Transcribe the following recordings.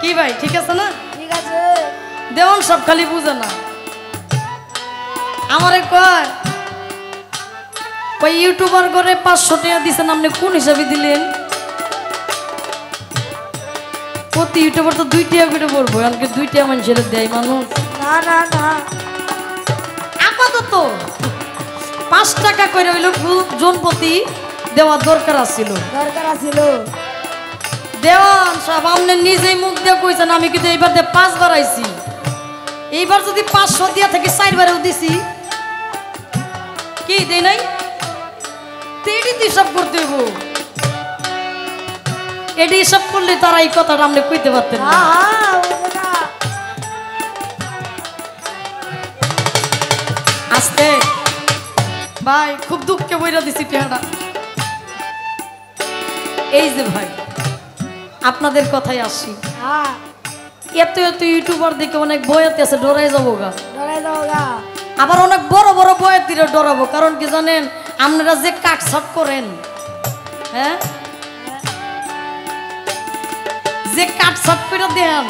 কি ভাই ঠিক আছে না? ঠিক আছে। দেওয়ান সব খালি বুঝে না। আমারে কয় ওই ইউটিউবার করে 500 টাকা দিছেন, আপনি কোন হিসাবে দিলেন? প্রতি ইউটিউবার তো 2 টাকা করে বলবো, আমাকে 2 টাকা মানুষের দেয় মানুষ। না না না, আপাতত 5 টাকা করে হইল জনপতি দেওয়ার দরকার আছিল। দরকার আছিল। দেওয়ান সব আপনি নিজেই মুখ দিয়ে কইছেন, আমি কিন্তু এইবার দিয়ে 5 বার আইছি। এইবার যদি 500 দিয়া থেকে 4 বারেও দিছি, কি দেই নাই? তেড়ি হিসাব করতে হইব। এটি হিসাব করলে তারা এই কথাটা আপনি কইতে পারতেন না। আস্তে ভাই, খুব দুঃখে বইরা দিছি টেহাটা। এই যে ভাই, আপনাদের কথাই আসি। এত এত ইউটিউবার দেখে অনেক বয়াতি আছে, ডরাই যাবো গা। আবার অনেক বড় বড় বয়াতিরা ডরাবো, কারণ কি জানেন? আপনারা যে কাটছাট করেন, হ্যাঁ, যে কাটছাট করে দেন,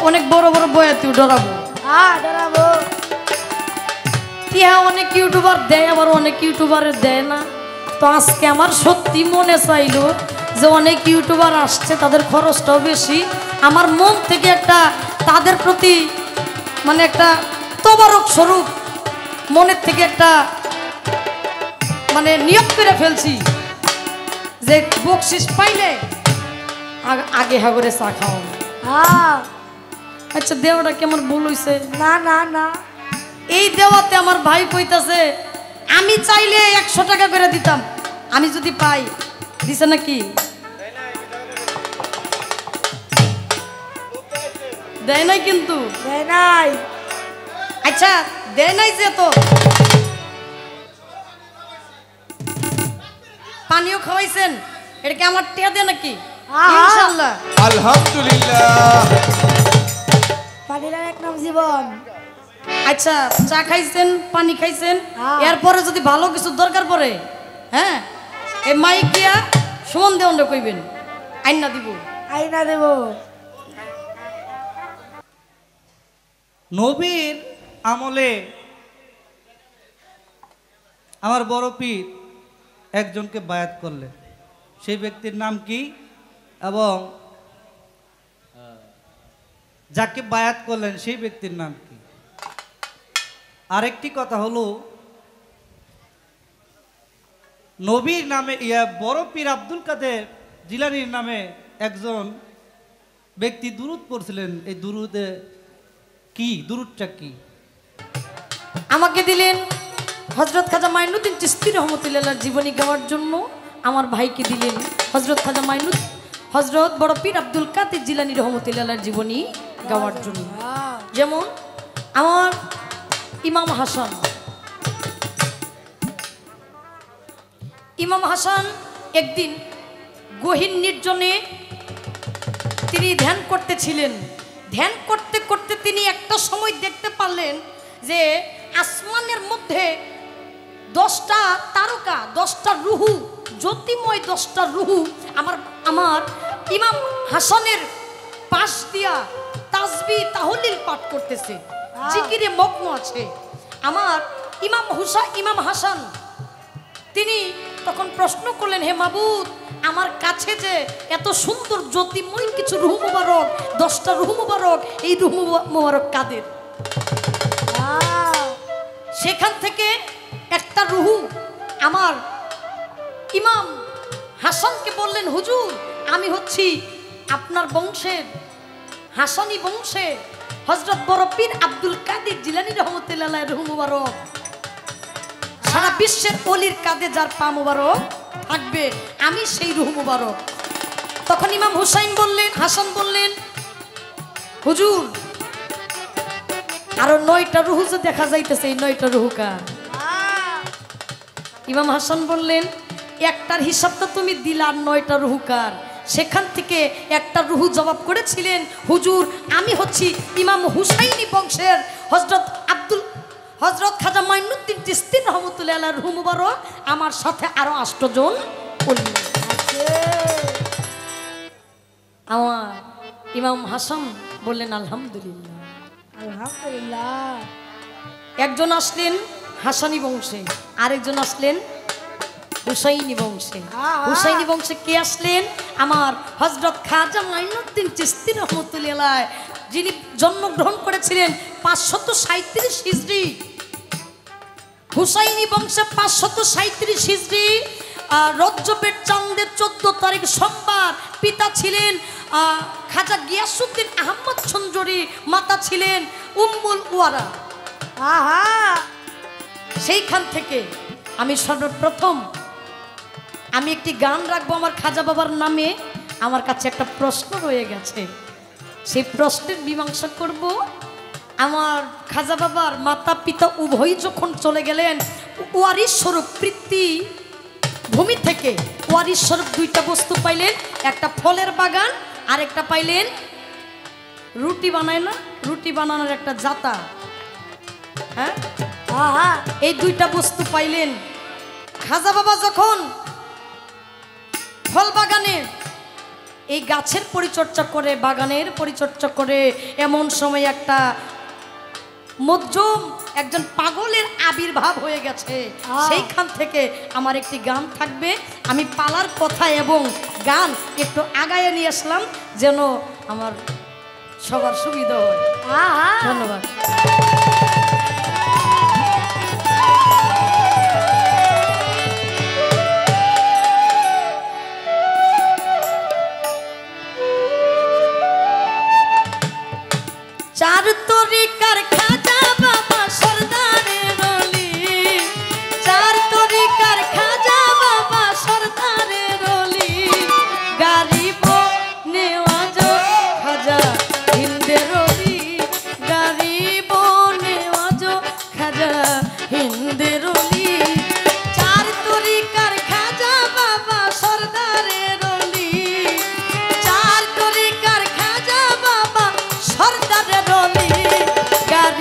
অনেক বড় বড় বয়াতিও ডরাবো। ডরাবো। ইহা অনেক ইউটিউবার দেয়, আবার অনেক ইউটিউবারের দেয় না। তো আজকে আমার সত্যি মনে চাইলো যে অনেক ইউটিউবার আসছে, তাদের খরচটাও বেশি। আমার মন থেকে একটা তাদের প্রতি মানে একটা তবারক স্বরূপ মনের থেকে একটা মানে নিয়োগ করে ফেলছি যে বকশিস পাইলে আগে হাগরে চা খাও। আচ্ছা, দেওয়াটা কেমন ভুল হইছে? না না না, এই দেওয়াতে আমার ভাই কইতাছে আমি চাইলে 100 টাকা করে দিতাম, আমি যদি পাই। দিছে নাকি? দেয় নাই কিন্তু। দেয় নাই। আচ্ছা, দেয় নাই যে, তো পানিও খাওয়াইছেন, এটা কি আমার টিয়া দেয় নাকি? ইনশাআল্লাহ, আলহামদুলিল্লাহ। পানির এক নাম জীবন। আচ্ছা, চা খাইছেন, পানি খাইছেন, এরপরে যদি ভালো কিছু দরকার পড়ে, হ্যাঁ, এই মাইক দিয়া সুমন দেওয়ান কইবেন, আইনা দিব। আইনা দেব। নবীর আমলে আমার বড় পীর একজনকে বায়াত করলেন। সেই ব্যক্তির নাম কি এবং যাকে বায়াত করলেন সেই ব্যক্তির নাম কি? আরেকটি কথা হলো, নবীর নামে বড় পীর আব্দুল কাদের জিলানীর নামে একজন ব্যক্তি দুরূদ পড়ছিলেন। এই দুরূদে কি, দুরূদটা কি? আমাকে দিলেন হযরত খাজা মাইনুদ্দিন চিশতি রহমতুল্লাহর জীবনী গাওয়ার জন্য, আমার ভাইকে দিলেন হযরত খাজা হযরত বড় পীর আব্দুল কাদের জিলানী রহমতুল্লাহর জীবনী গাওয়ার জন্য। যেমন আমার ইমাম হাসান একদিন গহীন নির্জনে তিনি ধ্যান করতেছিলেন। ধ্যান করতে করতে তিনি একটা সময় দেখতে পারলেন যে আসমানের মধ্যে 10টা তারকা, 10টা রুহু, জ্যোতিময় 10টা রুহু আমার ইমাম হাসানের পাশ দিয়া তাসবিহ তাহলিল পাঠ করতেছে, জিকিরে মগ্ন আছে। আমার ইমাম হাসান তিনি তখন প্রশ্ন করলেন, হে মাবুদ, আমার কাছে যে এত সুন্দর জ্যোতিময় কিছু রুহু মুবারক, 10টা রুহু মুবারক, এই রুহু মুবারক কাদের? সেখান থেকে একটা রুহু আমার ইমাম হাসানকে বললেন, হুজুর, আমি হচ্ছি আপনার বংশের, হাসানি বংশে হযরত বড় পীর আব্দুল কাদের জিলানী রহমতুল্লাহ রুহু মুবারক। সারা বিশ্বের অলির কাঁধে যার পা মুবারক থাকবে, আমি সেই রুহু মুবারক। তখন ইমাম হাসান বললেন, হুজুর, আরো 9টা রুহু যে দেখা যাইতেছে, এই 9টা রুহু কার? ইমাম হাসান বললেন, একটার হিসাব তো তুমি দিলা, 9টা রুহু কার? সেখান থেকে একটা রুহু জবাব করেছিলেন, হুজুর, আমি হচ্ছি ইমাম হুসাইনি বংশের হযরত খাজা মাইনুদ্দিন চিশতি রহমতুল্লাহ রুহু মুবারক, আমার সাথে আরো 8 জন ওলি। আমার ইমাম হাসান বললেন আলহামদুলিল্লাহ। আলহামদুলিল্লাহ। একজন আসলেন হাসানি বংশে, আরেকজন আসলেন হুসাইনি বংশে। হুসাইনি বংশে কে আসলেন? আমার হযরত খাজা মাইনুদ্দিন চিশতি রহমতুল্লাহ, যিনি জন্মগ্রহণ করেছিলেন 537 হিজরি। হুসাইনি বংশে 537 হিজরি রজবের চাঁদের 14 তারিখ সোমবার। পিতা ছিলেন খাজা গিয়াসউদ্দিন আহমদ সঞ্জরি, মাতা ছিলেন উম্মুল ওয়ারা। আহা, সেইখান থেকে আমি সর্বপ্রথম আমি একটি গান রাখবো আমার খাজা বাবার নামে। আমার কাছে একটা প্রশ্ন রয়ে গেছে, সেই প্রশ্নের মীমাংসা করব। আমার খাজা বাবার মাতা পিতা উভয়ই যখন চলে গেলেন, ওয়ারিশ স্বরূপ পৃথ্বী ভূমি থেকে ওয়ারিশ স্বরূপ দুইটা বস্তু পাইলেন, একটা ফলের বাগান আর একটা পাইলেন রুটি বানায় না, রুটি বানানোর একটা জাতা। হ্যাঁ, আহা, এই দুইটা বস্তু পাইলেন। খাজা বাবা যখন ফল বাগানে এই গাছের পরিচর্যা করে, বাগানের পরিচর্যা করে, এমন সময় একটা মধ্যম একজন পাগলের আবির্ভাব হয়ে গেছে। সেইখান থেকে আমার একটি গান থাকবে। আমি পালার কথা এবং গান একটু আগায় নিয়ে আসলাম যেন আমার সবার সুবিধা হয়। আহা, ধন্যবাদ। চার তরিকার খাজা বাবা সরদারের অলি, চার তরিকার খাজা বাবা সরদারের অলি, গারিব নেওয়াজ খাজা হিন্দের অলি, গারিব নেওয়াজ খাজা হিন্দের অলি। চার তরিকার খাজা বাবা সরদারের অলি, চার তরিকার খাজা বাবা সরদারের অলি, গারিব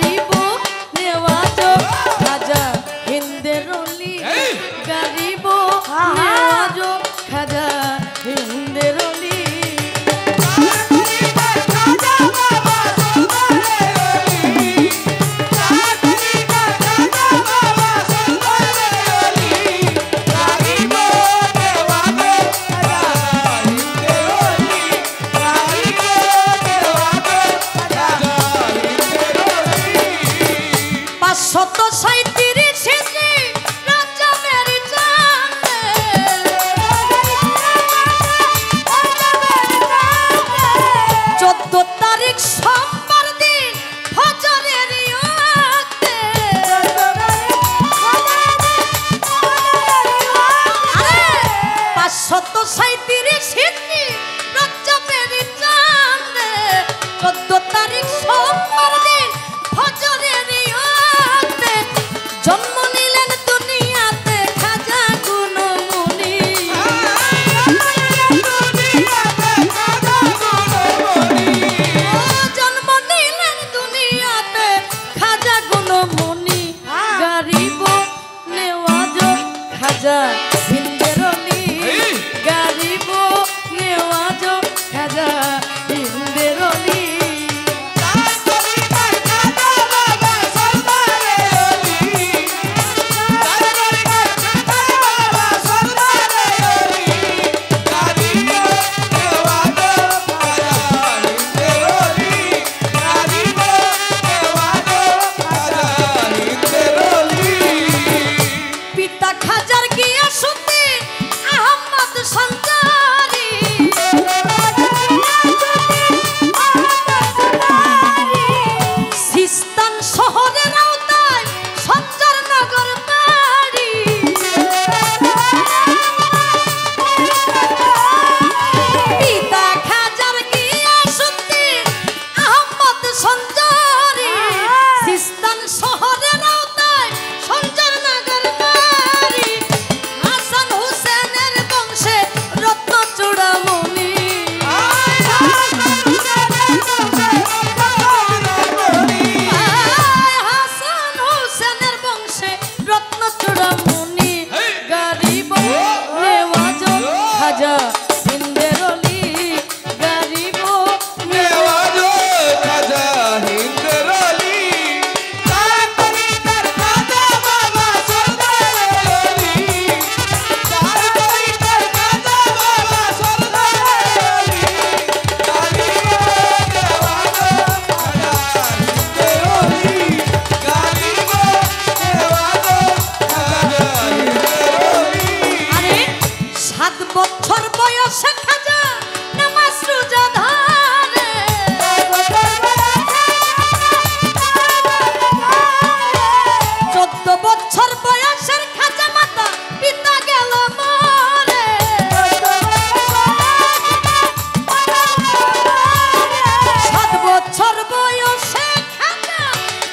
বছর বয়সে খাজা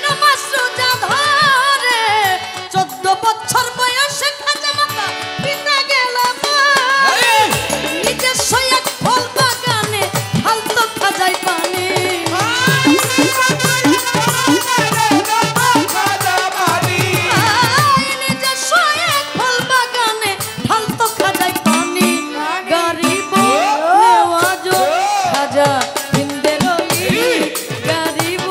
নামাজ রোজা ধরে 14 বছর বয়সে খাজা মাতা পিতা গেল মরে। নিজস্ব এক ফল বাগানে ঢালতো খাজাই পানি। নিজস্ব এক ফল বাগানে ঢালতো খাজাই পানি। গরিব নেওয়াজো খাজা হিন্দের অলি, গরিব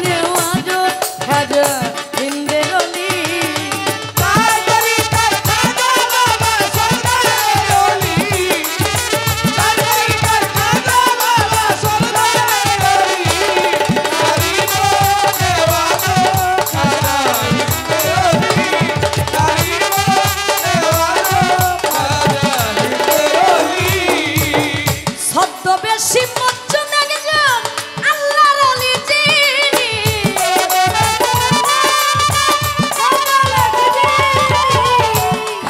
নেওয়াজো খাজা হিন্দের অলি। ছদ্মবেশী মজ্জুন একজন আল্লাহর অলি যিনি।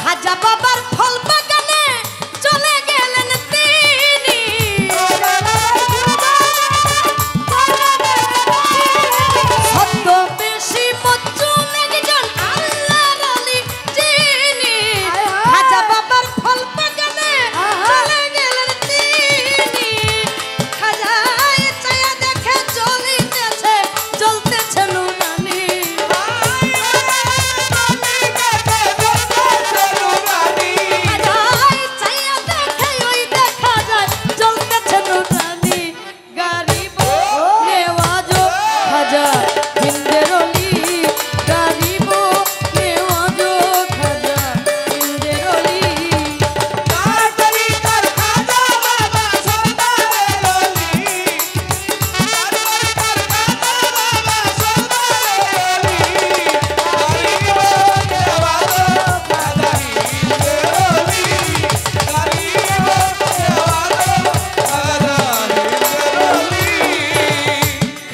খাজা বাবার ফল বাগানে চলে গেলেন তিনি। ছদ্মবেশী মজ্জুন একজন আল্লাহর অলি যিনি। খাজা বাবার ফল বাগানে চলে গেলেন তিনি। খাজায় চায়া দেখে জ্বলিতেছে, জ্বলতেছে নুরানি। খাজায় চায়া দেখে ওই দেখা যায় জ্বলতেছে নুরানি। গরিব নেওয়াজো খাজা হিন্দের অলি, গরিব নেওয়াজো খাজা হিন্দের অলি।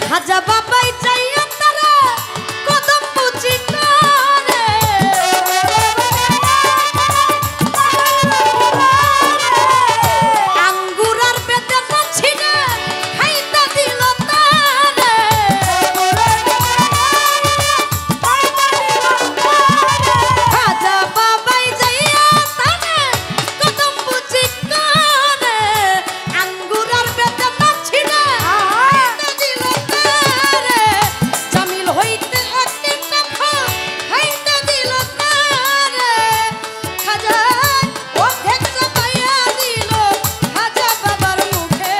খাজা বাবাই চাইয়া তারা কদম বুঝি করে। আঙ্গুরার বেদনা ছিনে খাইতে দিল তারে। খাজা বাবাই যাইয়া তারে কদম বুঝি করে। আঙ্গুরার বেদনা ছিনে খাইতে দিল তারে। জামিল হইতে একটা ফল খাইতে দিল তারে। খাজা অর্ধেক চাপাইয়া দিল খাজা বাবার মুখে।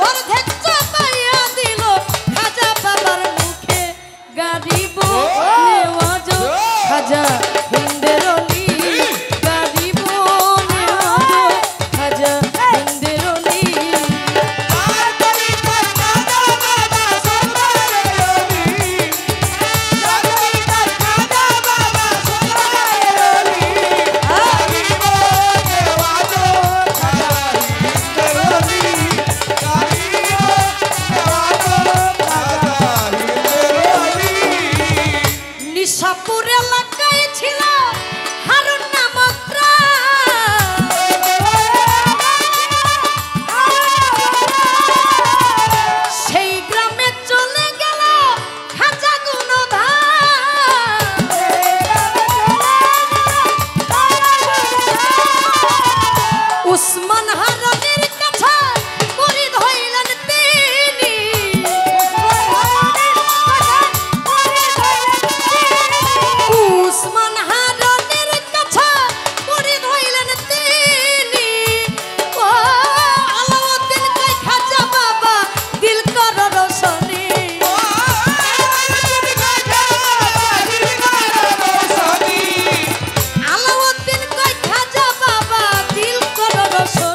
অর্ধেক চাপাইয়া দিল খাজা বাবার মুখে। গরিব নেওয়াজো খাজা হিন্দের অলি, গরিব নেওয়াজো খাজা হিন্দের অলি। নিশাপুর এলাকায় ছিল হারুন নামক গ্রাম। সেই গ্রামে চলে গেল খাজা গুণধাম। উসমান হারুনের কাছে মুরিদ হইলেন তিনি। উসমান হারুনের কাছে মুরিদ হইলেন তিনি। ও আলাউদ্দিন কই খাজা বাবা দিল কর রোশনী। আলাউদ্দিন কই খাজা বাবা দিল কর রোশনী।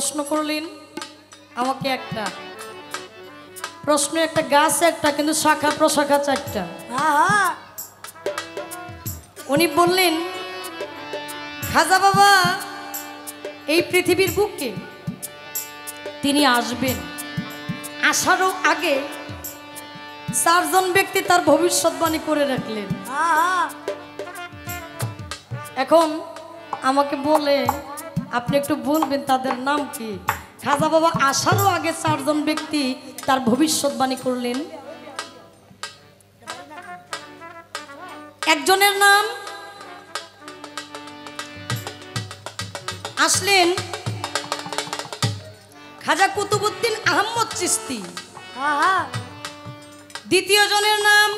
প্রশ্ন করলেন আমাকে একটা প্রশ্ন, একটা গাছ একটা, কিন্তু শাখা প্রশাখা চারটা। আহা উনি বললেন খাজা বাবা এই পৃথিবীর বুকে তিনি আসবেন, আসারও আগে চারজন ব্যক্তি তার ভবিষ্যৎবাণী করে রাখলেন। আহা এখন আমাকে বলে আপনি একটু বলবেন তাদের নাম কি? খাজা বাবা আসারও আগে চারজন ব্যক্তি তার ভবিষ্যৎবাণী করলেন। একজনের নাম আসলেন খাজা কুতুবউদ্দিন আহমদ চিশতি। আহা দ্বিতীয় জনের নাম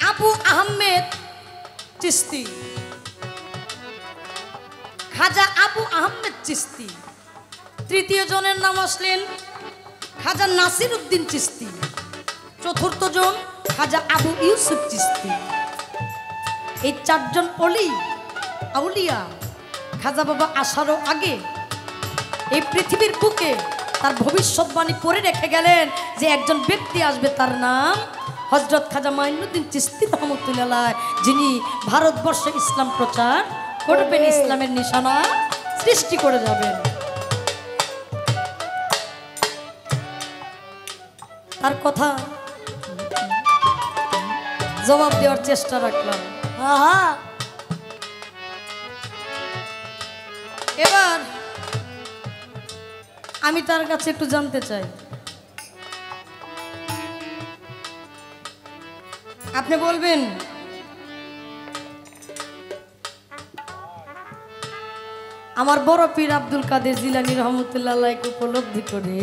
আবু আহমেদ চিশতি, খাজা আবু আহমেদ চিশতি। তৃতীয় জনের নাম আসলেন খাজা নাসির উদ্দিন চিশতি। চতুর্থ জন খাজা আবু ইউসুফ চিশতি। এই চারজন অলি আউলিয়া খাজা বাবা আসারও আগে এই পৃথিবীর বুকে তার ভবিষ্যৎবাণী করে রেখে গেলেন যে একজন ব্যক্তি আসবে, তার নাম হযরত খাজা মাইনুদ্দিন চিশতি রহমতুল্লাহ, যিনি ভারতবর্ষে ইসলাম প্রচার করবেন, ইসলামের নিশানা সৃষ্টি করে যাবেন। তার কথা জবাব দেওয়ার চেষ্টা রাখলাম। আহা এবার আমি তার কাছে একটু জানতে চাই, আপনি বলবেন আমার বড় পীর আব্দুল কাদের জিলানী রহমতুল্লাহকে উপলব্ধি করে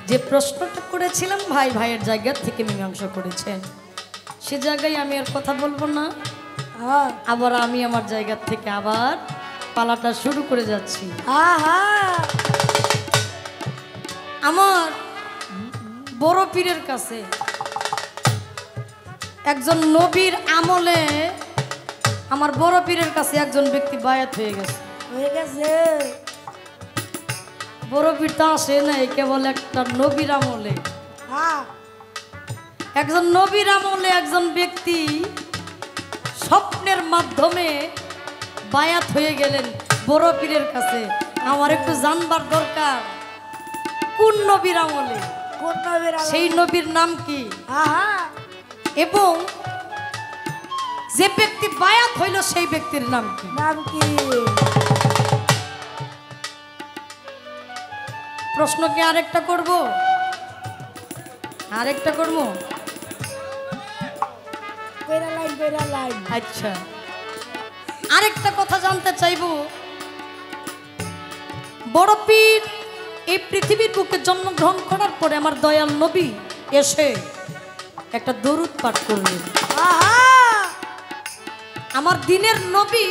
যে প্রশ্নটা করেছিলাম ভাই ভাইয়ের জায়গা থেকে মীমাংসা করেছেন, সে জায়গায় আমি আর কথা বলবো না, আহা আবার আমি আমার জায়গা থেকে আবার পালাটা শুরু করে যাচ্ছি। আহা আমার বড় পীরের কাছে একজন নবীর আমলে আমার বড় পীরের কাছে একজন ব্যক্তি বায়াত হয়ে গেছে। হয়ে গেছে। বড় পীর তো আসে নাই কেবল একটা নবীর আমলে। হ্যাঁ একজন নবীর আমলে একজন ব্যক্তি স্বপ্নের মাধ্যমে বায়াত হয়ে গেলেন বড় পীরের কাছে। আমার একটু জানবার দরকার কোন নবীর আমলে, কোন নবীর আমলে? সেই নবীর নাম কি, আহা এবং যে ব্যক্তি বায়াত হইল সেই ব্যক্তির নাম কি? নাম কি? প্রশ্ন কি আরেকটা করব? আরেকটা করব? কইরা লাইন। আচ্ছা, আরেকটা কথা জানতে চাইব, বড় পীর এই পৃথিবীর বুকে জন্মগ্রহণ করার পরে আমার দয়াল নবী এসে একটা দরুদ পাঠ করলেন। আহা আমার দিনের নবী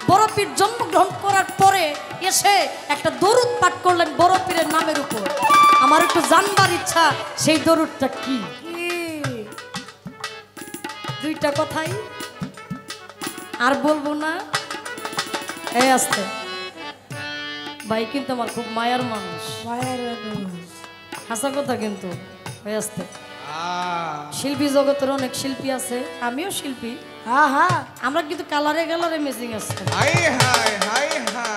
বড় পীর জন্মগ্রহণ করার পরে এসে একটা দরুদ পাঠ করলেন বড় পীরের নামের উপর। আমার একটু জানবার ইচ্ছা সেই দরুদটা কি? কি? দুইটা কথাই আর বলবো না। এই আসতে ভাই, কিন্তু আমার খুব মায়ার মানুষ, মায়ের মানুষ। হাসা কথা কিন্তু। এই আসতে শিল্পী জগতের অনেক শিল্পী আছে, আমিও শিল্পী, আহা আমরা কিন্তু কালারে কালারে ম্যাচিং আছে। হাই হাই হাই হাই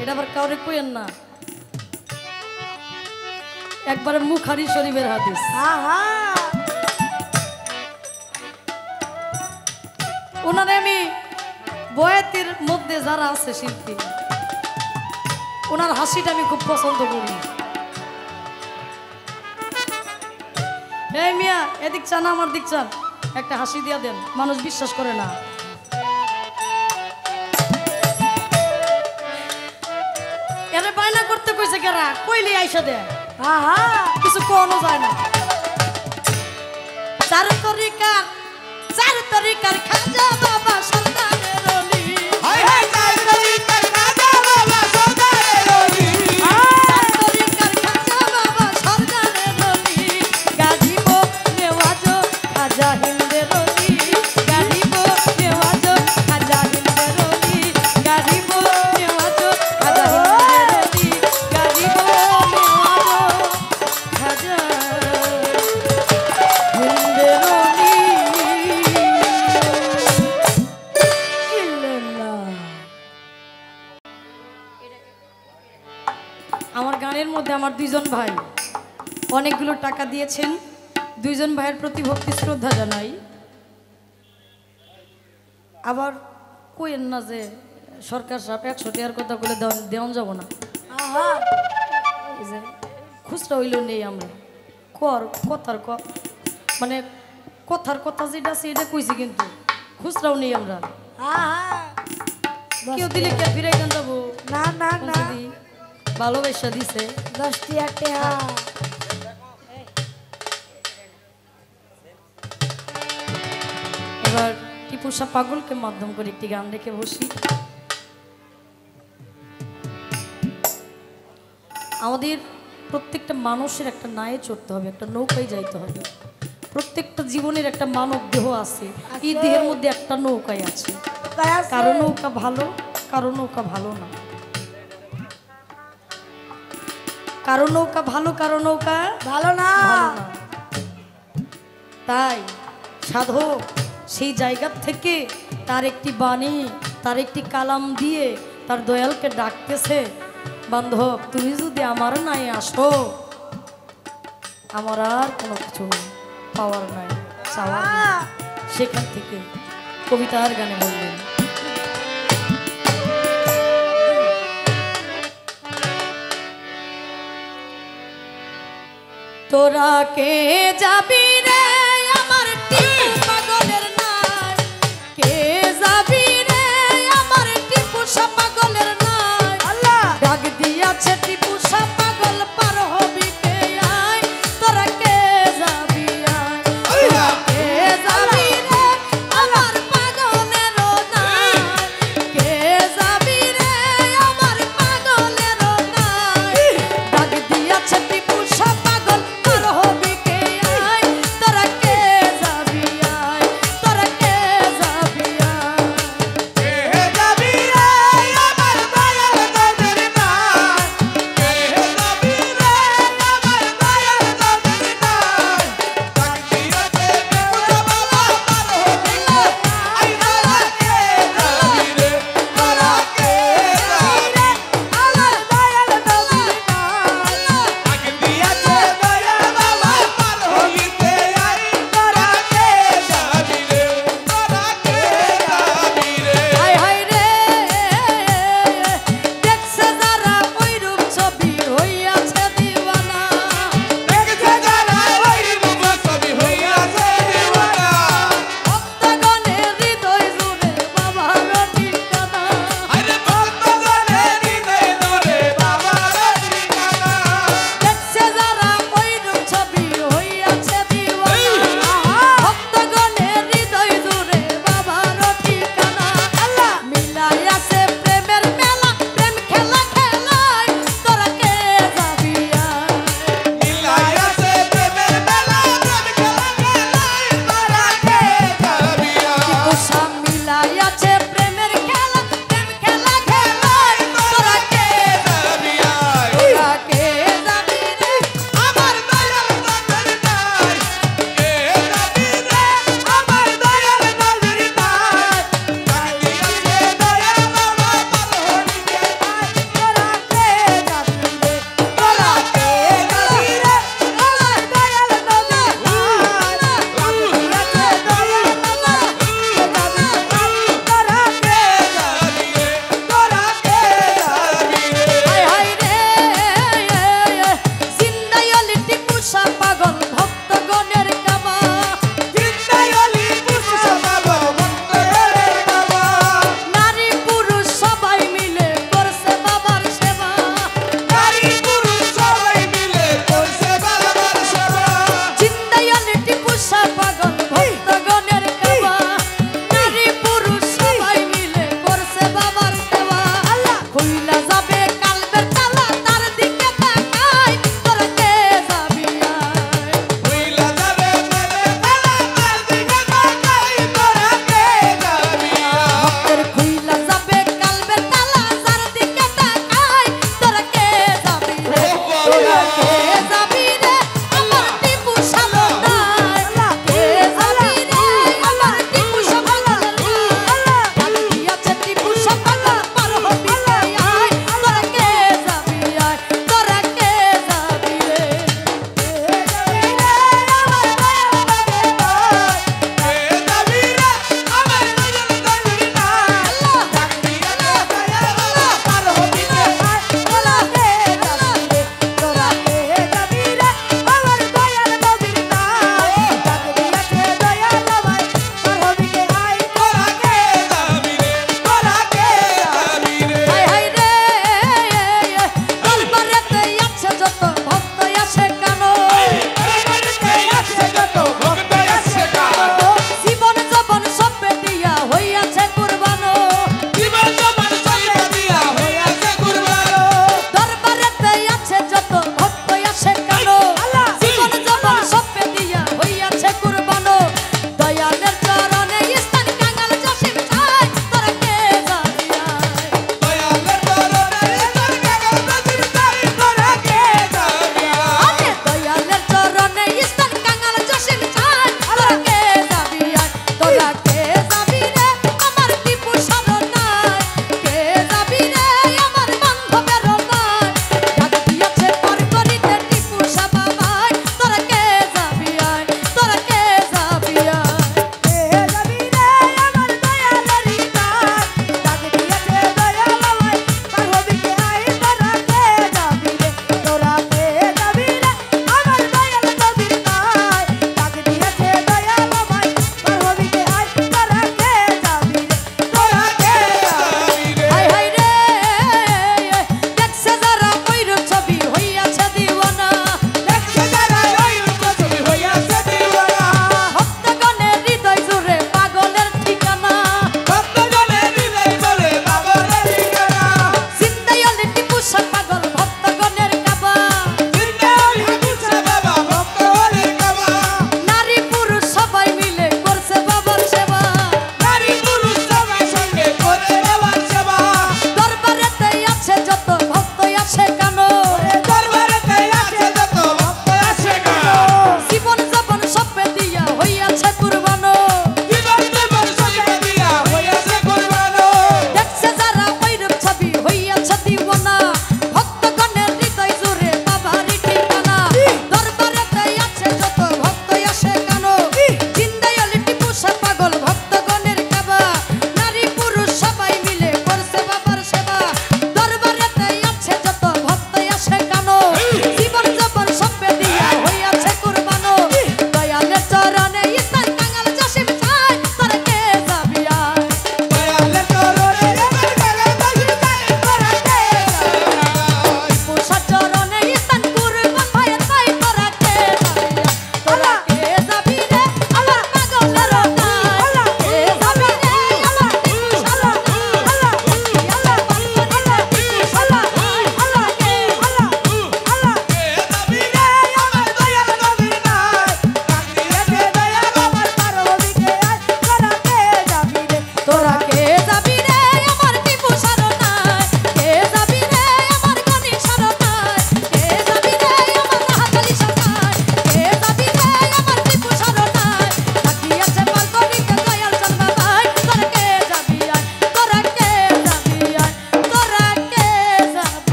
এটা আবার কাউরে কইেন না, একবারে মুখারি শরীফের হাদিস। আহা ওনারে আমি বয়াতের মধ্যে যারা আছে শিল্পী, ওনার হাসিটা আমি খুব পছন্দ করি। এই মিয়া, এদিক চান আমার দিক চান, একটা হাসি দিয়া দেন, মানুষ বিশ্বাস করে না। এরে বায়না করতে কইছে কেরা, কইলে আইসা দে, আহা কিছু কোনও যায় না। চার তরিকার খাজা বাবা সন্তানের অলি। হাই হাই চাই তরিকার খাজা বাবা সরদারের অলি। চার তরিকার খাজা বাবা সন্তানের অলি। গাজিব নেওয়াজ খাজা হিন্দের অলি। গাজিব নেওয়াজ খাজা হিন্দের অলি। গাজিব আমার দুইজন ভাই অনেকগুলো টাকা দিয়েছেন। দুইজন ভাইয়ের প্রতি ভক্তি শ্রদ্ধা জানাই। আবার কইেন না যে সরকার সাহেব 100 টাকার কথা বলে দেওয়ান যাব না। আহা এই যে খুচরা হইল নেই আমরা মানে কথার কথা যেটা আছে এটা কইছি, কিন্তু খুচরাও নেই আমরা। আহা কেউ দিলে কে ফিরে কেন যাবো? না না না ভালোবাসা দিছে 10 টাকা এবার টিপুসা পাগলকে মাধ্যম করে একটি গান রেখে বসি। আমাদের প্রত্যেকটা মানুষের একটা নায়ে চড়তে হবে, একটা নৌকায় যাইতে হবে। প্রত্যেকটা জীবনের একটা মানব দেহ আছে, এই দেহের মধ্যে একটা নৌকায় আছে। কারো নৌকা ভালো, কারো নৌকা ভালো না। কারো নৌকা ভালো, কারো নৌকা ভালো না। ভালো না। তাই সাধক সেই জায়গা থেকে তার একটি বাণী, তার একটি কালাম দিয়ে তার দয়ালকে ডাকতেছে, বান্ধব তুমি যদি আমার নাই আসো, আমার আর কোনো কিছু পাওয়ার নাই, চাওয়ার নাই। সেখান থেকে কবিতার গানে বললেন, তোরা কে যাবি রে আমার টিপু পাগলের নাই, কে যাবি রে আমার টিপুসা পাগলের নাই। আল্লাহ ডাক দিয়াছে টিপুসা পাগল পার হবি কে আয়, তোরা কে যাবি আয়, তোরা কে যাবি রে আমার পাগলের নাই, কে যাবি রে আমার পাগলের নাই। ডাক দিয়াছে টিপুসা পাগল পার হবি কে আয়,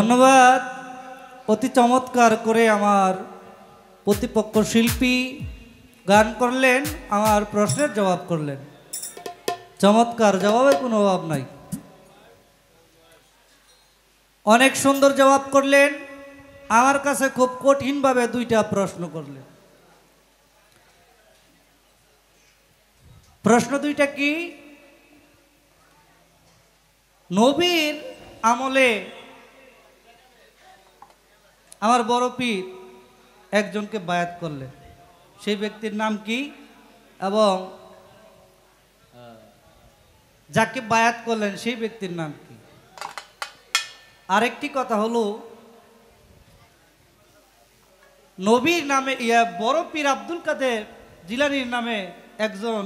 ধন্যবাদ। অতি চমৎকার করে আমার প্রতিপক্ষ শিল্পী গান করলেন, আমার প্রশ্নের জবাব করলেন। চমৎকার, জবাবে কোনো অভাব নাই। অনেক সুন্দর জবাব করলেন। আমার কাছে খুব কঠিনভাবে দুইটা প্রশ্ন করলেন। প্রশ্ন দুইটা কি? নবীর আমলে আমার বড় পীর একজনকে বায়াত করলেন, সেই ব্যক্তির নাম কি? এবং যাকে বায়াত করলেন সেই ব্যক্তির নাম কি? আরেকটি কথা হলো, নবীর নামে বড় পীর আব্দুল কাদের জিলানীর নামে একজন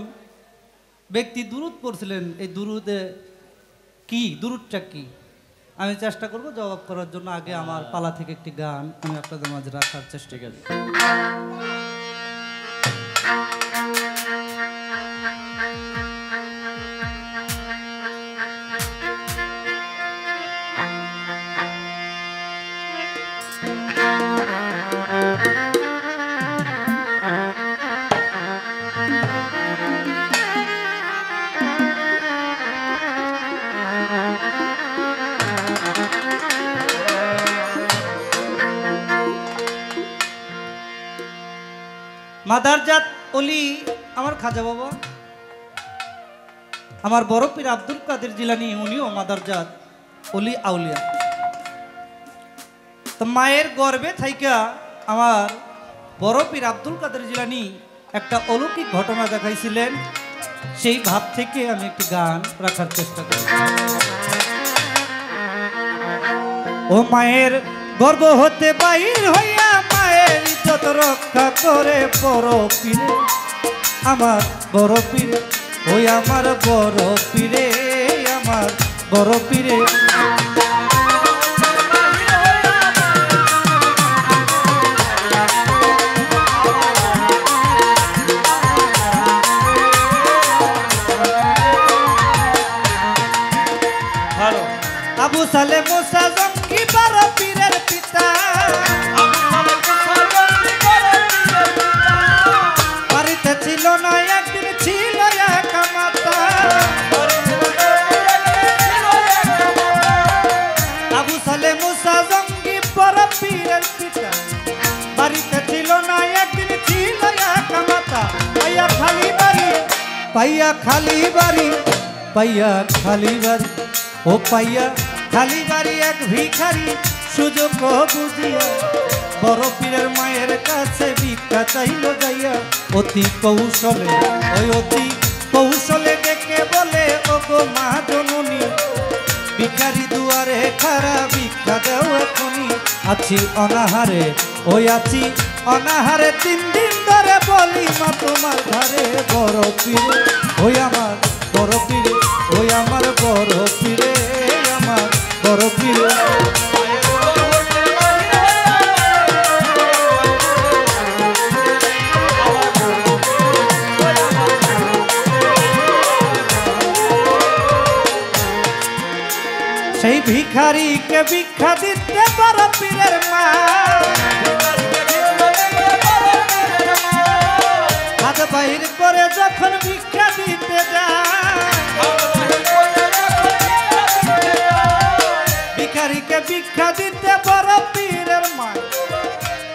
ব্যক্তি দুরূদ পড়ছিলেন, এই দুরূদে কি, দুরূদটা কি? আমি চেষ্টা করব জবাব করার জন্য। আগে আমার পালা থেকে একটি গান আমি আপনাদের মাঝে রাখার চেষ্টা করি। মাদারজাত অলি আমার খাজা বাবা, আমার বড় পীর আব্দুল কাদের জিলানী, উনিও মাদারজাত অলি আউলিয়া। তো মায়ের গর্ভে থাইকা আমার বড় পীর আব্দুল কাদের জিলানী একটা অলৌকিক ঘটনা দেখাইছিলেন, সেই ভাব থেকে আমি একটি গান রাখার চেষ্টা করি। ও মায়ের গর্ভ হতে বাইর হইয়া মায়ের ইজ্জত রক্ষা করে বড় পীরে, আমার বড় পীরে, ওই আমার বড় পীরে, আমার বড় পীরে। আবু সালে মুসা জঙ্গি বড় পীরের পিতা, বাড়িতে ছিল না একদিন ছিল একা মাতা। আবু সালে মুসা জঙ্গি বড় পীরের পিতা, বাড়িতে ছিল না একদিন ছিল একা মাতা। পাইয়া খালি বাড়ি, পাইয়া খালি বাড়ি, পাইয়া খালি বাড়ি, ও পাইয়া খালি বাড়ি এক ভিখারি সুযোগ বুঝিয়া বড় পীরের মায়ের কাছে ভিক্ষা চাইল যাইয়া। অতি কৌশলে, ওই অতি কৌশলে ডেকে বলে, ও গো মা জননী, ভিখারি দুয়ারে খারা ভিক্ষা দেও এখনই। আছি অনাহারে, ওই আছি অনাহারে 3 দিন ধরে, বলি মা তোমার ঘরে বড় পীরে, ওই আমার বড় পীরে, ওই আমার বড় পীরে, আমার বড় পীরে। সেই ভিখারিকে ভিক্ষা দিতে বড় পীরের মা, হাত বাহির করে যখন ভিক্ষা দিতে যায়, ভিখারিকে ভিক্ষা দিতে বড় পীরের মা,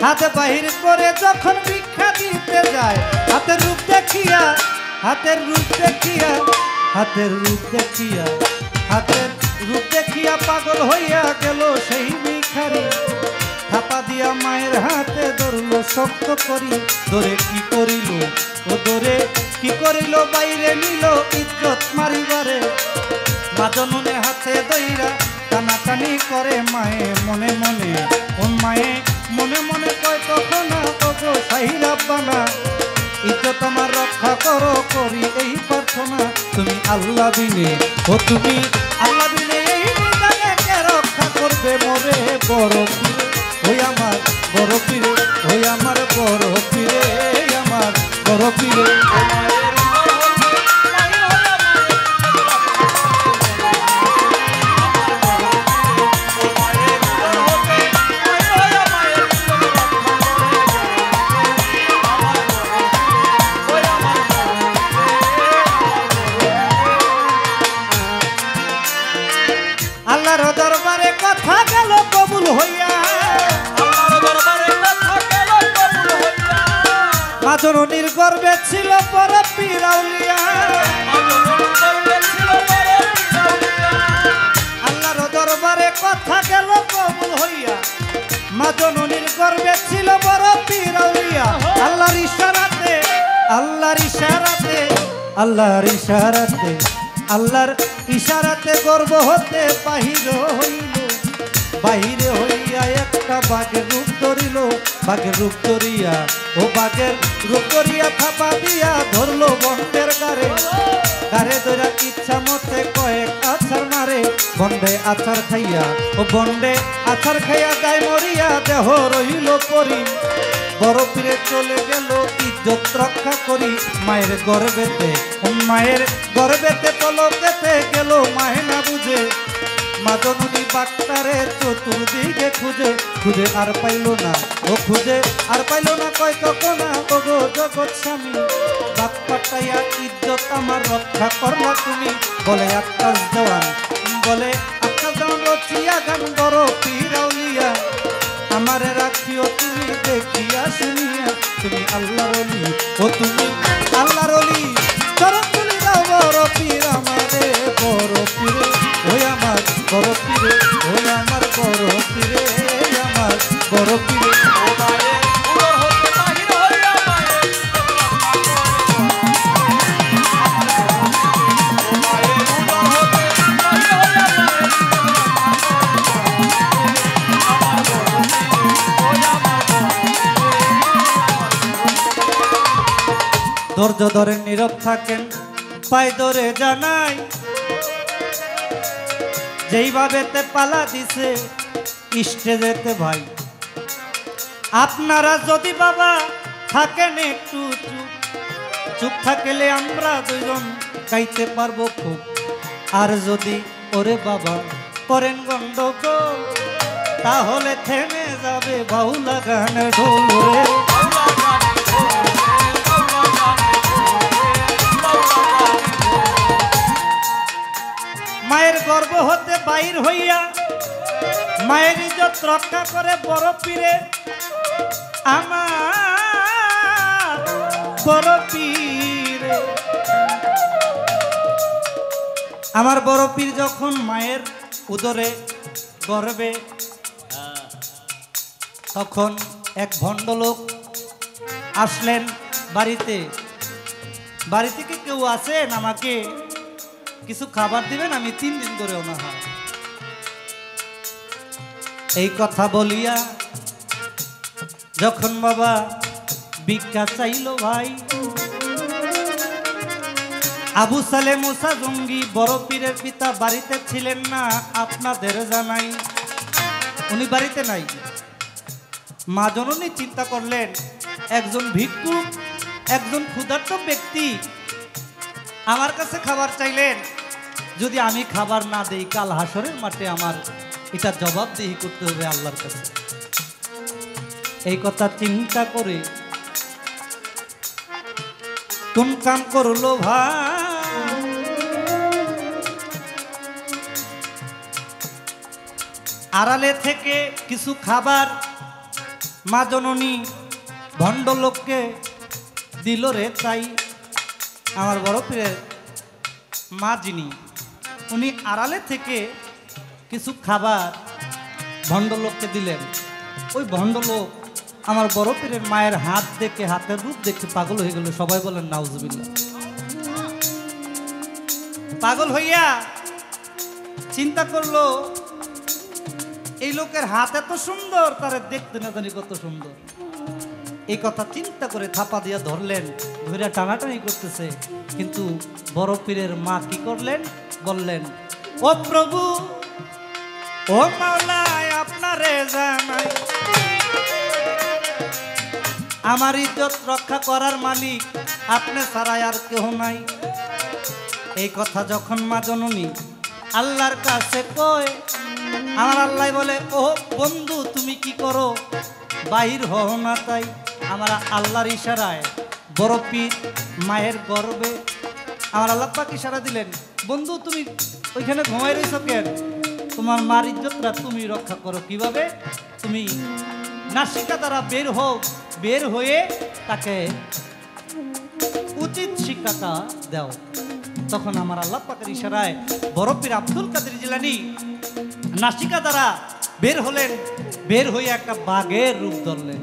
হাত বাহির করে যখন ভিক্ষা দিতে যায়, হাতের রূপ দেখিয়া, হাতের রূপ দেখিয়া, হাতের রূপ দেখিয়া, হাতের রূপ দেখিয়া পাগল হইয়া গেল সেই ভিখারি। থাপা দিয়া মায়ের হাতে ধরল শক্ত করি, ধরে কি করিল, ও ধরে কি করিল, বাইরে নিল ইজ্জত মারিবারে। মা জননে হাতে দইরা টানাটানি করে মায়ে মনে মনে, ও মায়ে মনে মনে কয় তখন, ও গো সাহিরা বানা, ইজ্জত আমার রক্ষা করো, করি এই প্রার্থনা। তুমি আল্লাহ বিনে, ও তুমি আল্লাহ বিনে, এই বিধানে কে রক্ষা করবে মোরে বড় পীরে, ওই আমার বড় পীরে, ওই আমার বড় পীরে, আমার বড় পীরে। জননীর গর্বে ছিল বড় পীর আউলিয়া আল্লাহর দরবারে কথা গেল কবুল হইয়া মা জননীর গর্বে ছিল বড় পীর আউলিয়া আল্লাহর ইশারাতে আল্লাহর ইশারাতে আল্লাহর ইশারাতে আল্লাহর ইশারাতে গর্ব হতে বাহিরে হইয়া একটা বাঘের রূপ ধরিল বাঘের রূপ ধরিয়া ও বাঘের রূপ ধরিয়া থাপা দিয়া ধরলো বন্ডের গারে ধরা ইচ্ছা মতে কয়েক আছার মারে বন্ডে আছার খাইয়া ও বন্ডে আছার খাইয়া গায়ে মরিয়া দেহ রইল পরি বড় পীরে চলে গেল ইজ্জত রক্ষা করি মায়ের গর্বেতে পলকেতে গেল মায়ে না বুঝে মা জননী বাক্তারে চতুর্দিকে খুঁজে আর পাইল না ও খুঁজে আর পাইল না কয় তখন গো জগৎ স্বামী বাপ পাটাইয়া ইজ্জত আমার রক্ষা করলা তুমি বলে আকাশ দেওয়ান রচিয়া গান বড় পীর আউলিয়া আমারে রাখিও তুমি দেখিয়া শুনিয়া তুমি আল্লাহর ওলি ও তুমি আল্লাহর ওলি চরণ তুলি দাও বড় পীর আমারে বড় পীরে ওই আমার বড় পীরে ওই আমার বড় পীরে আমার বড় পীরে ধৈর্য ধরে নীরব থাকেন পায়ে ধরে জানাই যেইভাবেতে পালা দিছে স্টেজেতে ভাই আপনারা যদি বাবা থাকেন একটু চুপ থাকলে আমরা দুজন গাইতে পারবো খুব আর যদি ওরে বাবা করেন গন্ডগোল তাহলে থেমে যাবে বাউলা গানের ঢোল রে মায়ের গর্ভ হতে বাইর হইয়া মায়ের ইজ্জত রক্ষা করে বড় পীরে আমার বড় পীরে আমার বড় পীর যখন মায়ের উদরে গর্বে তখন এক ভণ্ডলোক আসলেন বাড়িতে কি কেউ আছেন আমাকে কিছু খাবার দিবেন আমি 3 দিন ধরে অনাহার এই কথা বলিয়া যখন বাবা ভিক্ষা চাইল ভাই আবু সালে মুসা জঙ্গি বড় পীরের পিতা বাড়িতে ছিলেন না আপনাদের জানাই উনি বাড়িতে নাই মা জননী চিন্তা করলেন একজন ভিক্ষুক একজন ক্ষুধার্ত ব্যক্তি আমার কাছে খাবার চাইলেন যদি আমি খাবার না দেই কাল হাসরের মাঠে আমার এটা জবাবদিহি করতে হবে আল্লাহর কাছে এই কথা চিন্তা করে কোন কাম করলো ভাই আড়ালে থেকে কিছু খাবার মা জননী ভণ্ডলোককে দিল রে তাই আমার বড় পীরের মা যিনি উনি আড়ালে থেকে কিছু খাবার ভণ্ডলোককে দিলেন ওই ভণ্ডলোক আমার বড় পীরের মায়ের হাত দেখে হাতের রূপ দেখে পাগল হয়ে গেল সবাই বলেন নাউজুবিল্লাহ পাগল হইয়া চিন্তা করলো এই লোকের হাত এত সুন্দর তারে দেখতে না জানি কত সুন্দর এই কথা চিন্তা করে থাপা দিয়া ধরলেন ধরে টানাটানি করতেছে কিন্তু বড় পীরের মা কি করলেন বললেন ও প্রভু ও মাওলায় আপনারে জানাই আমার ইজ্জত রক্ষা করার মালিক আপনি ছাড়া আর কেউ নাই এই কথা যখন মা জননী আল্লাহর কাছে কয় আমার আল্লাহ বলে ও বন্ধু তুমি কি করো বাহির হও না তাই আমরা আল্লাহর ইশারায় বড় পীর মায়ের গর্বে আমার আল্লাহ পাক ইশারা দিলেন বন্ধু তুমি ওইখানে ঘুমাই রয়েছ কেন তোমার মার ইজ্জতটা তুমি রক্ষা করো কিভাবে তুমি নাসিকা দ্বারা বের হয়ে তাকে টাকা দাও। তখন আমার আল্লাহ পাকের ইশারায় বড় পীর আব্দুল কাদের জিলানী নাসিকা দ্বারা বের হলেন, বের হয়ে একটা বাঘের রূপ ধরলেন।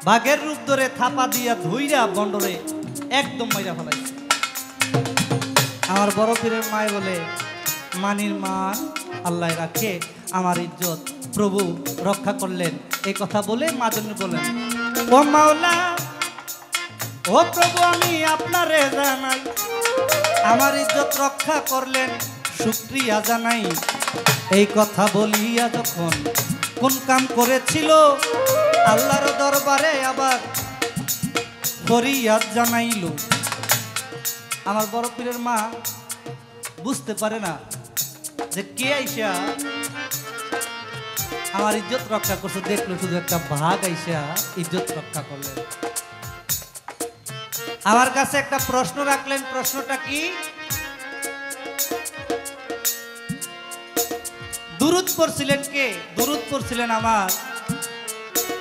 বাঘের রূপ ধরে থাপা দিয়া ধুইরা বন্ডরে একদম মাইরা ফেলাইছে। আমার বড় পীরের মায় বলে, মানির মান আল্লাহ রাখে, আমার ইজ্জত প্রভু রক্ষা করলেন। এই কথা বলে মাদনী বলেন, ও মাওলা, ও প্রভু, আমি আপনারে জানাই, আমার ইজ্জত রক্ষা করলেন, শুকরিয়া জানাই। এই কথা বলিয়া যখন কোন কাম করেছিল, আল্লাহর দরবারে আবার ফরিয়াদ জানাইল। আমার বড় পীরের মা বুঝতে পারে না যে কে আইসা আমার ইজ্জত রক্ষা করছে। দেখলো শুধু একটা বাঘ আইসা ইজ্জত রক্ষা করলেন। আমার কাছে একটা প্রশ্ন রাখলেন। প্রশ্নটা কি? দুরূদ পড়ছিলেন কে? দুরূদ পড়ছিলেন আমার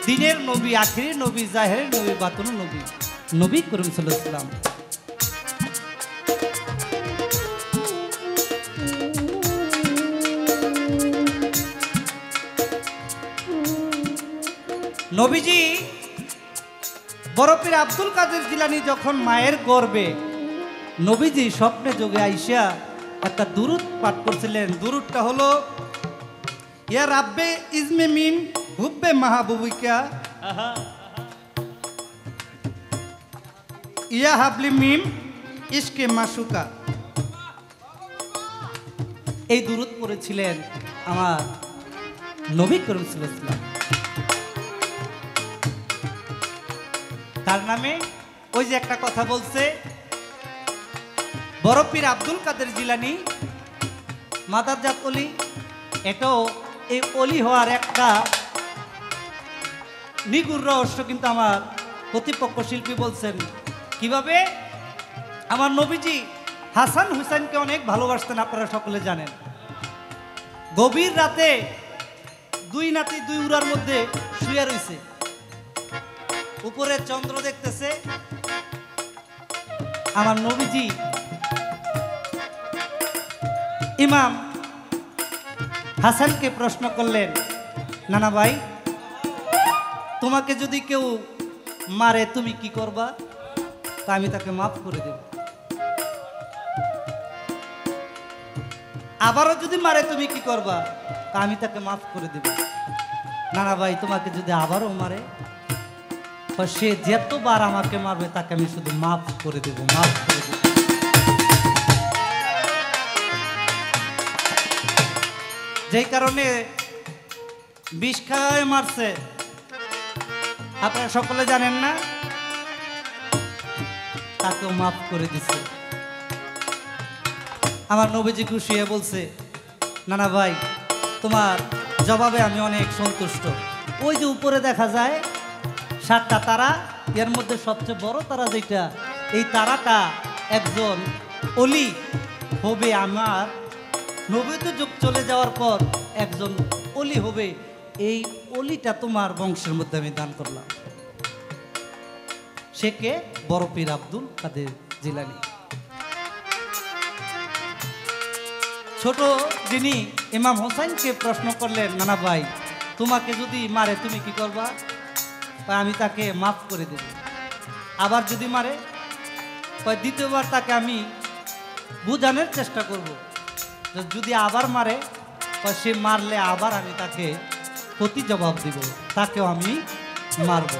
দিনের নবী, আখিরের নবী, জাহেরের নবী, বাতুনের নবী, নবী করিম সাল্লাল্লাহু আলাইহি ওয়াসাল্লাম। নবীজি বড় পীর আব্দুল কাদের জিলানী যখন মায়ের গর্ভে, নবীজি স্বপ্নে যোগে আইসা একটা দুরূদ পাঠ করছিলেন। দুরূদটা হলো, ইয়া রাব্বে ইজমে মিন হুব্বে মাহবুবিকা ইয়া হাবলি মিম ইশকে মাসুকা। এই দুরূদ পড়েছিলেন আমার নবী করিম সাল্লাল্লাহু আলাইহি ওয়াসাল্লাম। তার নামে ওই যে একটা কথা বলছে, বড় পীর আব্দুল কাদের জিলানী মাদারজাত অলি। এটাও এই অলি হওয়ার একটা নিগুড় রহস্য কিন্তু আমার প্রতিপক্ষ শিল্পী বলছেন। কিভাবে? আমার নবীজি হাসান হুসাইনকে অনেক ভালোবাসতেন, আপনারা সকলে জানেন। গভীর রাতে দুই নাতি দুই উড়ার মধ্যে শুয়ে রয়েছে, উপরে চন্দ্র দেখতেছে। আমার নবীজি ইমাম হাসানকে প্রশ্ন করলেন, নানা ভাই, তোমাকে যদি কেউ মারে তুমি কি করবা? তা আমি তাকে মাফ করে দেব। আবারও যদি মারে তুমি কি করবা? তা আমি তাকে মাফ করে দেব। নানা ভাই, তোমাকে যদি আবারও মারে, সে যতবার আমাকে মারবে তাকে আমি শুধু মাফ করে দেব, মাফ করে দেব। যেই কারণে বিষ খাওয়ায় মারছে, আপনারা সকলে জানেন না, তাকেও মাফ করে দিছে। আমার নবীজি খুশি হয়ে বলছে, নানা ভাই, তোমার জবাবে আমি অনেক সন্তুষ্ট। ওই যে উপরে দেখা যায় 7টা তারা, এর মধ্যে সবচেয়ে বড় তারা যেটা, এই তারাটা একজন অলি হবে। আমার নবীত যুগ চলে যাওয়ার পর একজন অলি হবে, এই অলিটা তোমার বংশের মধ্যে আমি দান করলাম। সে কে? বড় পীর আব্দুল কাদের জিলানী। ছোট যিনি ইমাম হোসেনকে প্রশ্ন করলেন, নানা ভাই, তোমাকে যদি মারে তুমি কি করবা? আমি তাকে মাফ করে দেব। আবার যদি মারে, দ্বিতীয়বার তাকে আমি বুঝানোর চেষ্টা করব। যদি আবার মারে, সে মারলে আবার আমি তাকে প্রতি জবাব দিব, তাকেও আমি মারব।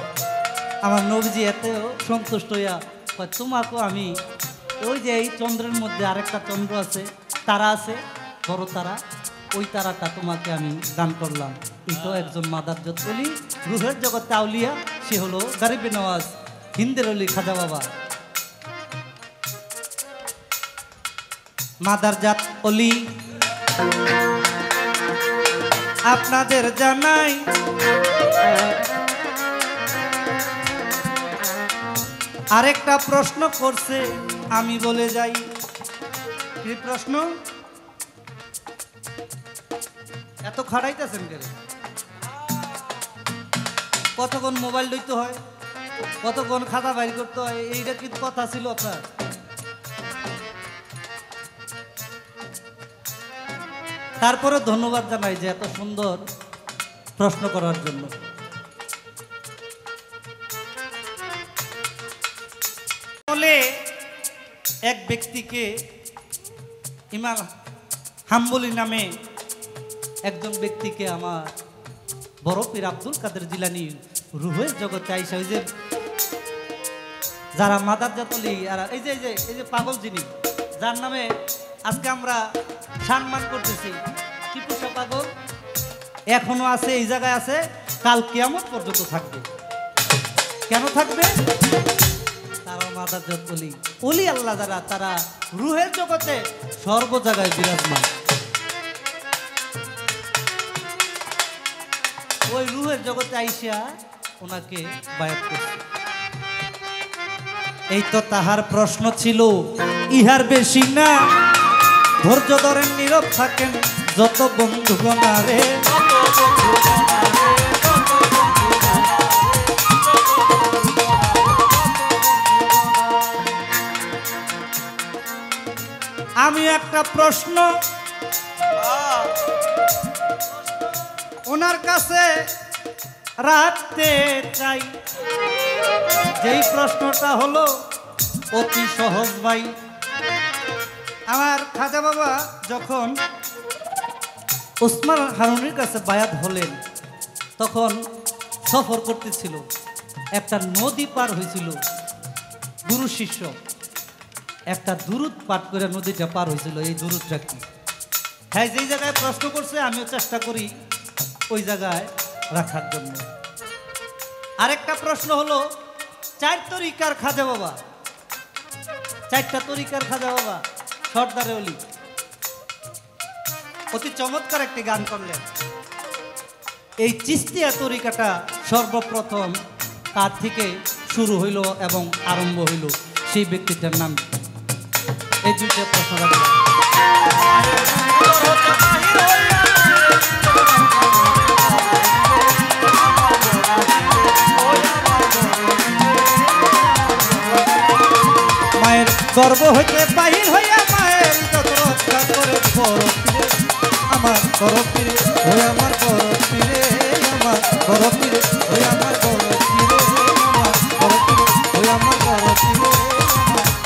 আমার নবীজি এতেও সন্তুষ্ট হইয়া, তোমাকেও আমি, ওই যে এই চন্দ্রের মধ্যে আরেকটা চন্দ্র আছে, তারা আছে, বড় তারা, ওই তারাটা তোমাকে আমি দান করলাম। এটাও একজন মাদারজাত অলি, রুহের জগতে আউলিয়া, সে হলো গরিবে নওয়াজ হিন্দের অলি খাজা বাবা। মাদারজাত অলি আপনাদের জানাই, আরেকটা প্রশ্ন করছে, আমি বলে যাই। কি প্রশ্ন? এত খাড়াইতেছেন কেন? কতক্ষণ মোবাইল লইতে হয়? কতক্ষণ খাতা বাইর করতে হয়, এইটা কি কথা ছিল আপনার? তারপরে ধন্যবাদ জানাই যে এত সুন্দর প্রশ্ন করার জন্য। বলে এক ব্যক্তিকে ইমাম হাম্বলি নামে একজন ব্যক্তিকে আমার বড় পীর আব্দুল কাদের জিলানী রুহের জগতে আইসা, ওই যে যারা মাদার জাতলি আর এই যে পাগল যিনি যার নামে আজকে আমরা সম্মান করতেছি, টিপু শাহ পাগল এখনো আছে, এই জায়গায় আছে, কাল কিয়ামত পর্যন্ত থাকবে। কেন থাকবে? তারা মাদার জাতলি ওলি আল্লাহ যারা, তারা রুহের জগতে সর্ব জায়গায় বিরাজমান। ওই রুহের জগতে আইসা ওনাকে বায়াত করছে। এই তো তাহার প্রশ্ন ছিল, ইহার বেশি না, ধৈর্য ধরেন নীরব থাকেন যত বন্ধুগণ রে। আমি একটা প্রশ্ন ওনার কাছে রাখতে চাই, যেই প্রশ্নটা হলো অতি সহজ ভাই। আমার খাজা বাবা যখন ওসমান হারুনির কাছে বায়াত হলেন, তখন সফর করতেছিল, একটা নদী পার হয়েছিল, গুরু শিষ্য একটা দুরুদ পাঠ করে নদীটা পার হয়েছিল। এই দুরুদটা কি? হ্যাঁ, যেই জায়গায় প্রশ্ন করছে আমিও চেষ্টা করি ওই জায়গায় রাখার জন্য। আরেকটা প্রশ্ন হলো, 4 তরিকার খাজা বাবা, 4টা তরিকার খাজা বাবা সর্দারে অলি অতি চমৎকার একটি গান করলেন। এই চিস্তিয়া তরিকাটা সর্বপ্রথম কার থেকে শুরু হইল এবং আরম্ভ হইল, সেই ব্যক্তিটার নাম? এই দুইটা প্রশ্ন রাখলাম। মায়ের গর্ব হইতে বাহির হইয়া মায়ের যত রক্ষা করে বড় পীরে, আমার বড় পীরে হয়ে আমার বড় পীরে, আমার বড় পীরে হয়ে আমার বড় পীরে, আমার বড় পীরে হয়ে আমার বড় পীরে,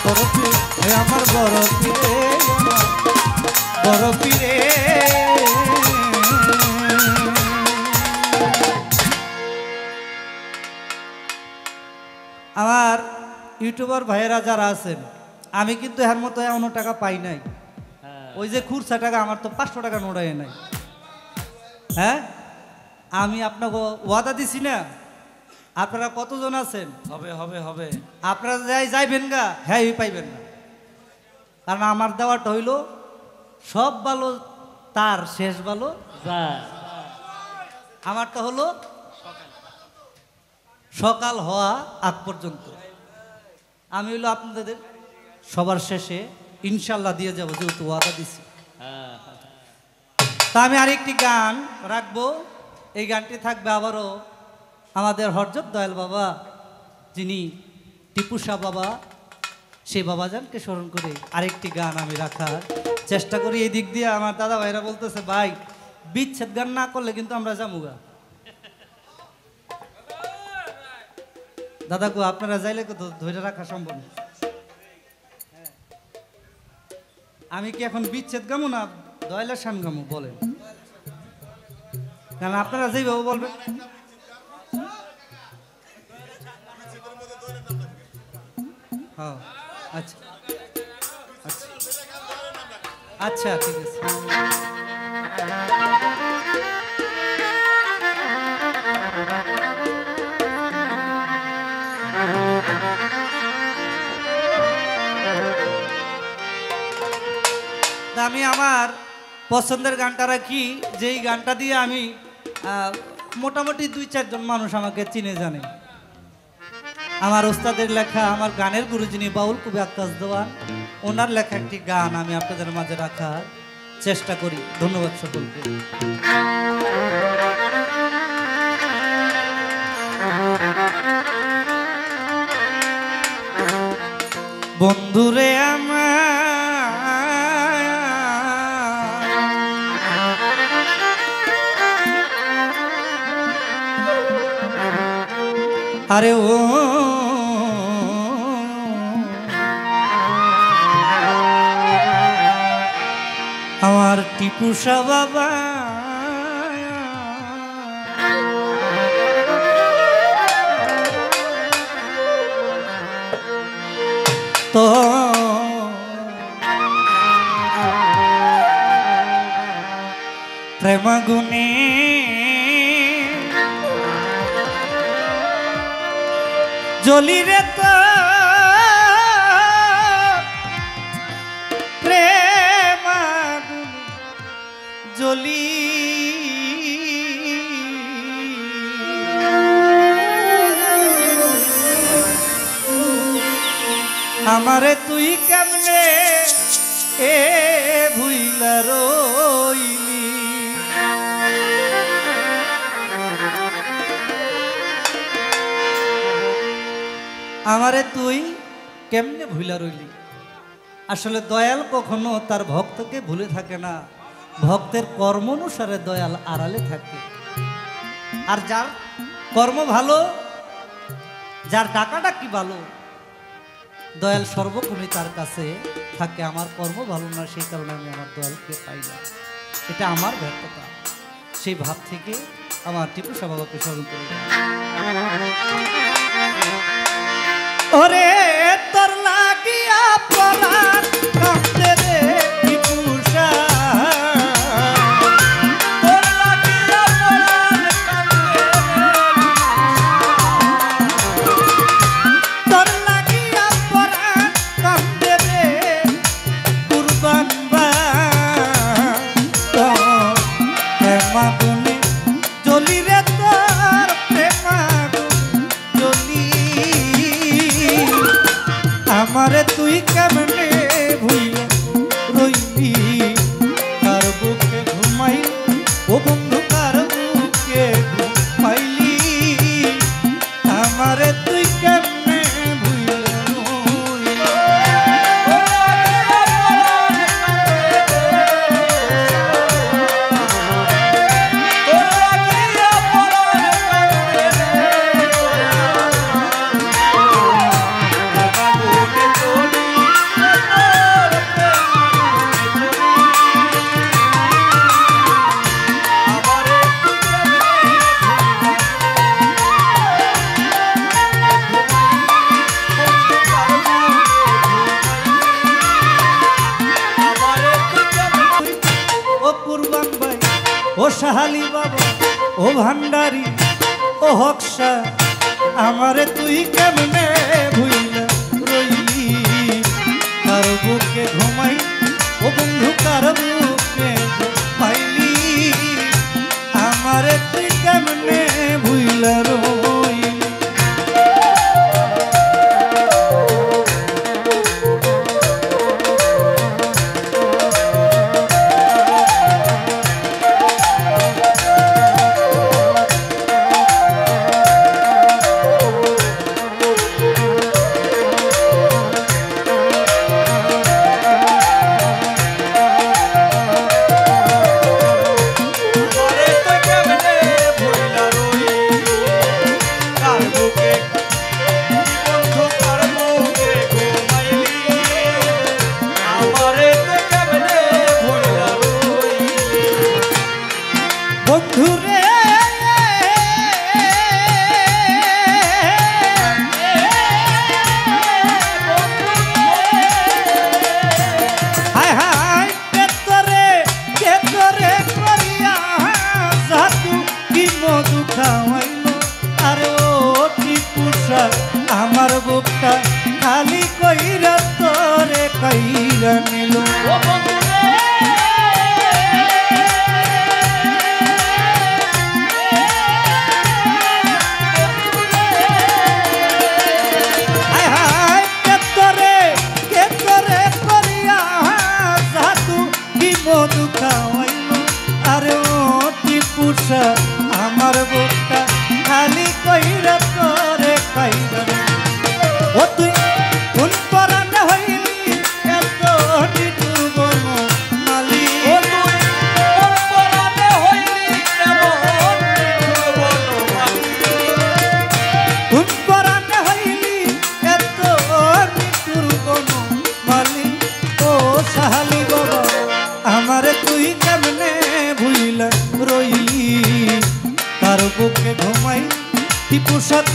বড় পীরে হয়ে আমার বড় পীরে, আমার বড় পীরে। আমার ইউটিউবার ভাইয়েরা যারা আছেন, আমি কিন্তু এর মতো এমন টাকা পাই নাই। ওই যে খুরসা টাকা, আমার তো 500 টাকা নোড়াই নাই। হ্যাঁ, আমি আপনাকে ওয়াদা দিছি না, আপনারা কতজন আছেন? হবে হবে হবে, আপনারা যাইবেন গা, হ্যাঁ পাইবেন না। কারণ আমার দেওয়াটা হইল সব ভালো তার শেষ ভালো, আমারটা হলো সকাল হওয়া আগ পর্যন্ত। আমি হইলো আপনাদের সবার শেষে ইনশাল্লাহ দিয়ে যাবো, যেহেতু ওয়াদা দিছি। তা আমি আরেকটি গান রাখবো, এই গানটি থাকবে আবারও আমাদের হরজত দয়াল বাবা, যিনি টিপু শাহ বাবা, সেই বাবাজানকে স্মরণ করে আরেকটি গান আমি রাখার চেষ্টা করি। এই দিক দিয়ে আমার দাদা ভাইরা বলতেছে, ভাই বিচ্ছেদ গান না করলে কিন্তু আমরা যামুগা। দাদা গো, আপনারা যাইলে কত ধরে রাখা সম্ভব না। আমি কি এখন বিচ্ছেদ গামু না দয়ালের শান গামু বলেন? কারণ আপনারা যেইভাবে বলবেন। হ্যাঁ, আচ্ছা আচ্ছা আচ্ছা, ঠিক আছে। আমি আমার পছন্দের গানটা রাখি, যেই গানটা দিয়ে আমি মোটামুটি 2-4 জন মানুষ আমাকে চিনে জানে। আমার ওস্তাদের লেখা, আমার গানের গুরু যিনি বাউল কবি আক্কাস দেওয়ান, ওনার লেখা একটি গান আমি আপনাদের মাঝে রাখার চেষ্টা করি। ধন্যবাদ সকলকে। বন্ধুরে আমার আরে ও আমার টিপুসা বাবা তো প্রেমাগুনে জ্বলি রে তো প্রেমাগুনে জ্বলি আমারে তুই কেমনে এ ভুইলা রইলি আমারে তুই কেমনে ভুইলা রইলি আসলে দয়াল কখনো তার ভক্তকে ভুলে থাকে না ভক্তের কর্ম অনুসারে দয়াল আড়ালে থাকে আর যার কর্ম ভালো যার টাকাটা কি ভালো দয়াল সর্বক্ষণই তার কাছে থাকে আমার কর্ম ভালো না সেই কারণে আমি আমার দয়ালকে পাই না এটা আমার ব্যর্থতা সেই ভাব থেকে আমার টিপুসা বাবাকে স্মরণ করি ওরে তোর লাগিয়া পরাণ কাঁদতে রে টিপুসা তোর লাগিয়া পরাণ তোর লাগিয়া পরাণ কাঁদতে রে কুরবান বা প্রেমাগুনে জ্বলি রে তোর প্রেমাগুনে জ্বলি আমারে তুই কেমনে ভুইলা রইলি কার বুকে ঘুমাই ও বন্ধু কার বুকে ঘুমাইলি আমারে তুই কেমনে ভুইলা রইলি ও সাহালি বাবা ও ভান্ডারি ও হকসা আমারে তুই কেমনে ভুইলা রইলি কার বুকে ঘুমাই ও বন্ধু কার বুকে পাইলি আমারে তুই কেমনে ভুইলা রইলি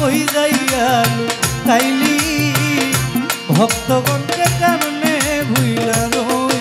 কই যাইয়ালো তাইলি ভক্তগণকে কারণে ভুইলা রই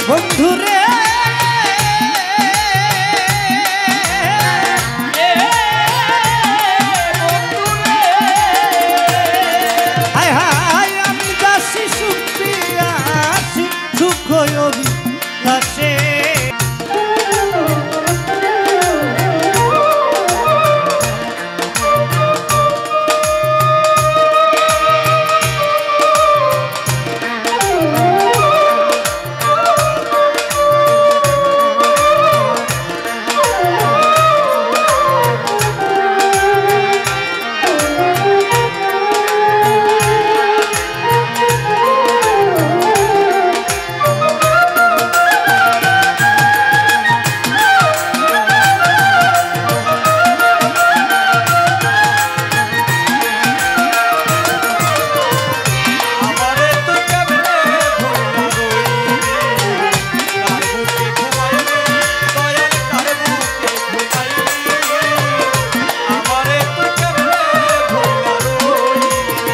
বন্ধুরে হায় হায় আমি দাসী সুপ্রিয়া সুখ অভিলাষে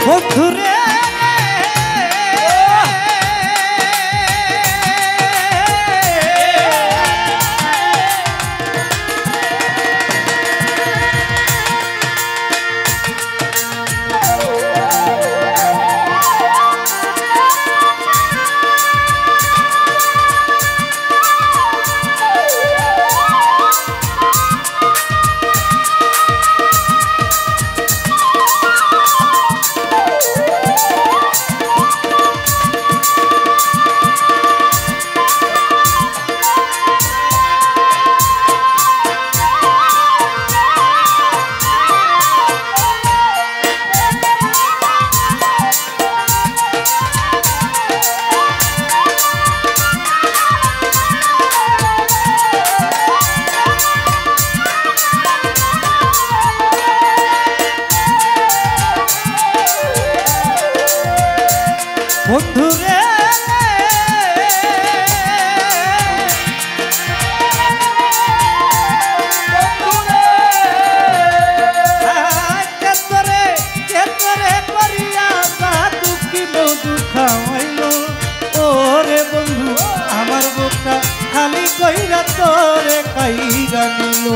বন্ধুরে বন্ধুরে কেতরে করিয়া দুঃখী মধু খাওয়াইল ওরে বন্ধু আমার বুকটা খালি কইরা তোরে কাইরা নিল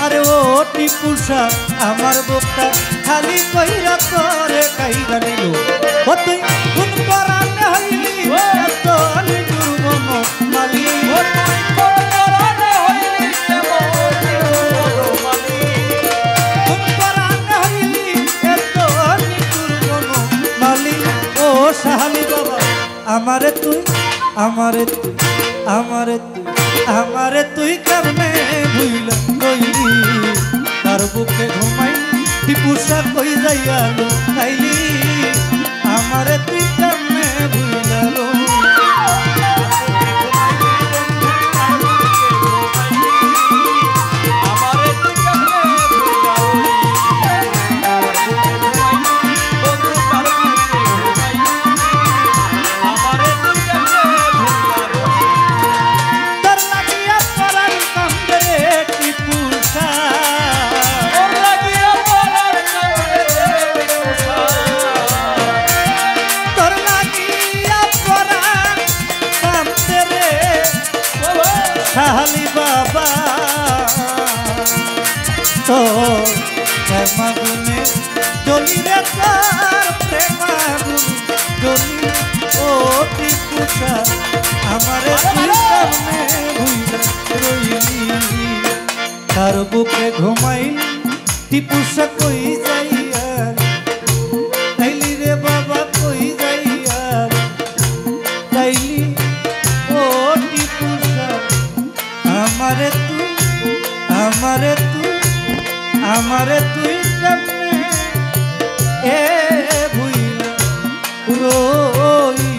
আরে ও টিপুষা আমার বুকটা খালি কইরা তোরে কাইরা নিল ও তুই কোন পরাণে হইলি এত নিটুর মন মালি ও তুই কোন পরাণে হইলি কোন পরাণে হইলি এত নিটুর মন মালি ও সাহালি বাবা আমারে তুই আমারে তুই আমারে তুই আমারে তুই কারণে ভুইলা কইলি তার বুকে ঘুমাই টিপুষা কই যাইয়ালো খাইলি আমারে তুই কারণে ভুইলা সাহালি বাবা তো প্রেমাগুনে জ্বলি রে তার প্রেমাগুনে জ্বলি ও টিপুষা আমারে তুই কেমনে ভুইলা রইলি তার বুকে ঘুমাইলি টিপুসা কই যাইয়া তাইলি রে বাবা কই যাইয়া তাইলি ও টিপুসা আমারে তুই কেমনে এ ভুইলা রইলি